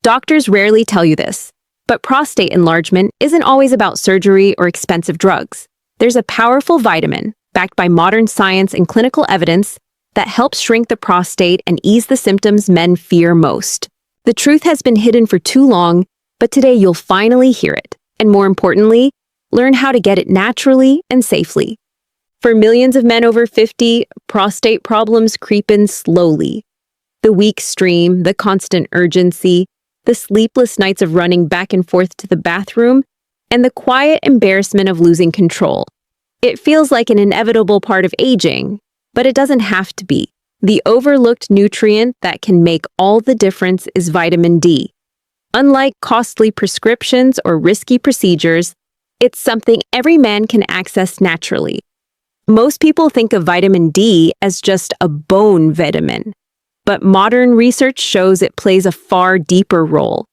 Doctors rarely tell you this, but prostate enlargement isn't always about surgery or expensive drugs. There's a powerful vitamin, backed by modern science and clinical evidence, that helps shrink the prostate and ease the symptoms men fear most. The truth has been hidden for too long, but today you'll finally hear it. And more importantly, learn how to get it naturally and safely. For millions of men over 50, prostate problems creep in slowly. The weak stream, the constant urgency, the sleepless nights of running back and forth to the bathroom, and the quiet embarrassment of losing control. It feels like an inevitable part of aging, but it doesn't have to be. The overlooked nutrient that can make all the difference is vitamin D. Unlike costly prescriptions or risky procedures, it's something every man can access naturally. Most people think of vitamin D as just a bone vitamin, but modern research shows it plays a far deeper role.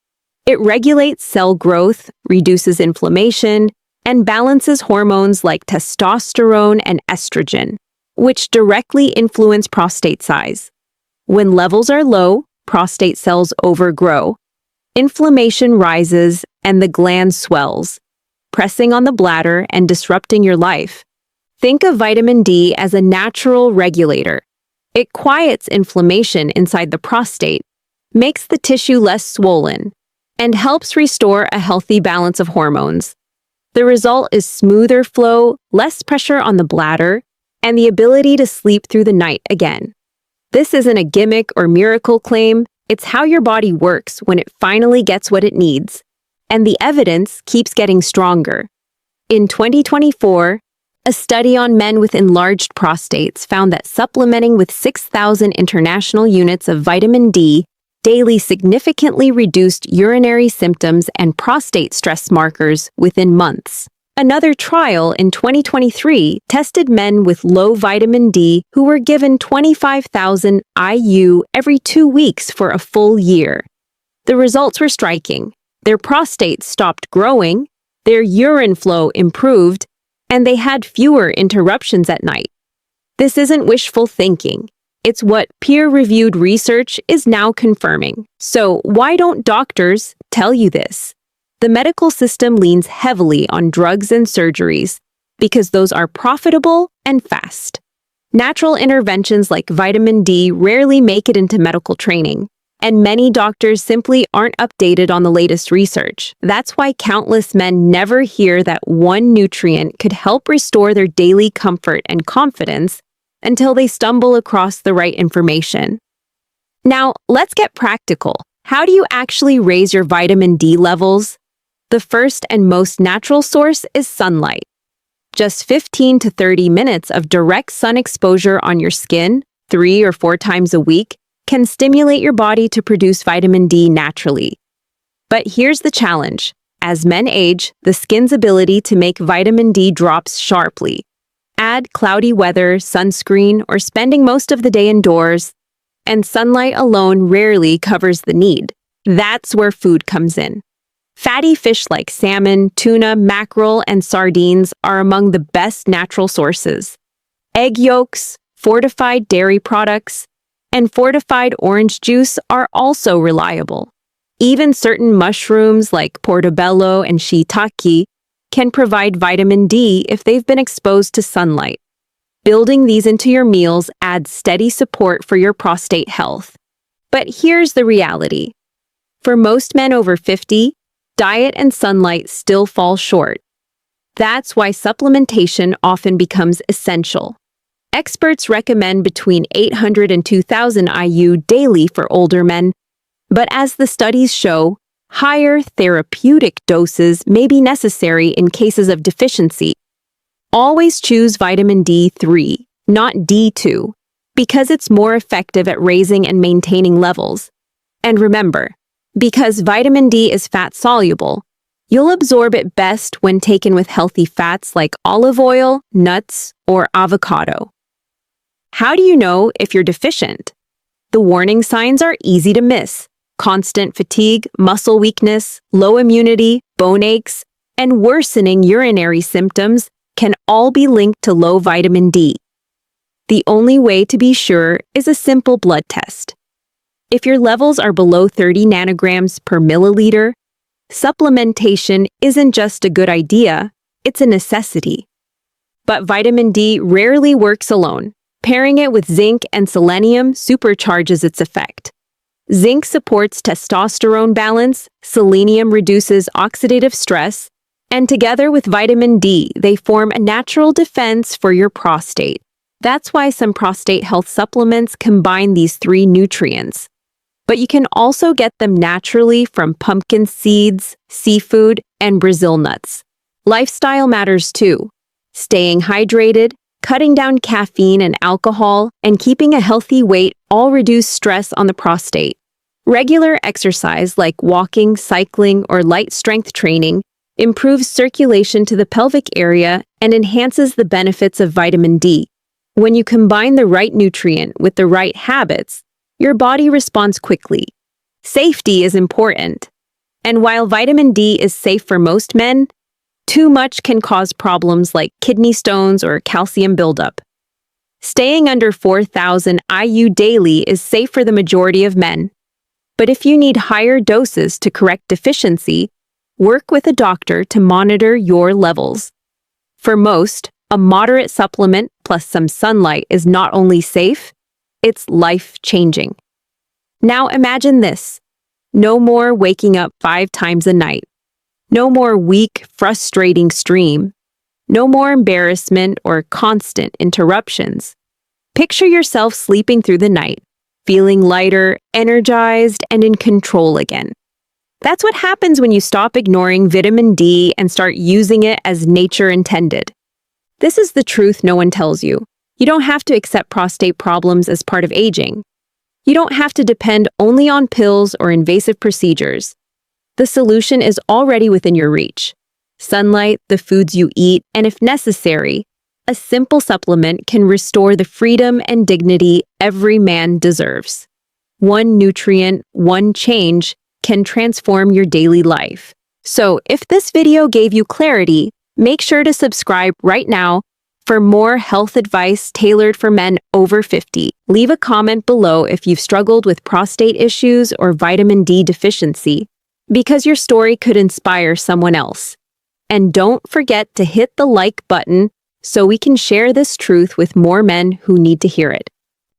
It regulates cell growth, reduces inflammation, and balances hormones like testosterone and estrogen, which directly influence prostate size. When levels are low, prostate cells overgrow. Inflammation rises and the gland swells, pressing on the bladder and disrupting your life. Think of vitamin D as a natural regulator. It quiets inflammation inside the prostate, makes the tissue less swollen, and helps restore a healthy balance of hormones. The result is smoother flow, less pressure on the bladder, and the ability to sleep through the night again. This isn't a gimmick or miracle claim, it's how your body works when it finally gets what it needs. And the evidence keeps getting stronger. In 2024, a study on men with enlarged prostates found that supplementing with 6,000 international units of vitamin D daily significantly reduced urinary symptoms and prostate stress markers within months. Another trial in 2023 tested men with low vitamin D who were given 25,000 IU every 2 weeks for a full year. The results were striking. Their prostates stopped growing, their urine flow improved, and they had fewer interruptions at night. This isn't wishful thinking. It's what peer-reviewed research is now confirming. So why don't doctors tell you this? The medical system leans heavily on drugs and surgeries because those are profitable and fast. Natural interventions like vitamin D rarely make it into medical training, and many doctors simply aren't updated on the latest research. That's why countless men never hear that one nutrient could help restore their daily comfort and confidence until they stumble across the right information. Now, let's get practical. How do you actually raise your vitamin D levels? The first and most natural source is sunlight. Just 15 to 30 minutes of direct sun exposure on your skin, 3 or 4 times a week, can stimulate your body to produce vitamin D naturally. But here's the challenge. As men age, the skin's ability to make vitamin D drops sharply. Add cloudy weather, sunscreen, or spending most of the day indoors, and sunlight alone rarely covers the need. That's where food comes in. Fatty fish like salmon, tuna, mackerel, and sardines are among the best natural sources. Egg yolks, fortified dairy products, and fortified orange juice are also reliable. Even certain mushrooms like portobello and shiitake can provide vitamin D if they've been exposed to sunlight. Building these into your meals adds steady support for your prostate health. But here's the reality. For most men over 50, diet and sunlight still fall short. That's why supplementation often becomes essential. Experts recommend between 800 and 2,000 IU daily for older men, but as the studies show, higher therapeutic doses may be necessary in cases of deficiency. Always choose vitamin D3, not D2, because it's more effective at raising and maintaining levels. And remember, because vitamin D is fat-soluble, you'll absorb it best when taken with healthy fats like olive oil, nuts, or avocado. How do you know if you're deficient? The warning signs are easy to miss. Constant fatigue, muscle weakness, low immunity, bone aches, and worsening urinary symptoms can all be linked to low vitamin D. The only way to be sure is a simple blood test. If your levels are below 30 nanograms per milliliter, supplementation isn't just a good idea, it's a necessity. But vitamin D rarely works alone. Pairing it with zinc and selenium supercharges its effect. Zinc supports testosterone balance, selenium reduces oxidative stress, and together with vitamin D, they form a natural defense for your prostate. That's why some prostate health supplements combine these three nutrients. But you can also get them naturally from pumpkin seeds, seafood, and Brazil nuts. Lifestyle matters too. Staying hydrated, cutting down caffeine and alcohol, and keeping a healthy weight all reduce stress on the prostate. Regular exercise like walking, cycling, or light strength training improves circulation to the pelvic area and enhances the benefits of vitamin D. When you combine the right nutrient with the right habits, your body responds quickly. Safety is important. And while vitamin D is safe for most men, too much can cause problems like kidney stones or calcium buildup. Staying under 4,000 IU daily is safe for the majority of men. But if you need higher doses to correct deficiency, work with a doctor to monitor your levels. For most, a moderate supplement plus some sunlight is not only safe, it's life-changing. Now imagine this. No more waking up 5 times a night. No more weak, frustrating stream. No more embarrassment or constant interruptions. Picture yourself sleeping through the night, feeling lighter, energized, and in control again. That's what happens when you stop ignoring vitamin D and start using it as nature intended. This is the truth no one tells you. You don't have to accept prostate problems as part of aging. You don't have to depend only on pills or invasive procedures. The solution is already within your reach. Sunlight, the foods you eat, and if necessary, a simple supplement can restore the freedom and dignity every man deserves. One nutrient, one change can transform your daily life. So if this video gave you clarity, make sure to subscribe right now for more health advice tailored for men over 50. Leave a comment below if you've struggled with prostate issues or vitamin D deficiency, because your story could inspire someone else. And don't forget to hit the like button so we can share this truth with more men who need to hear it.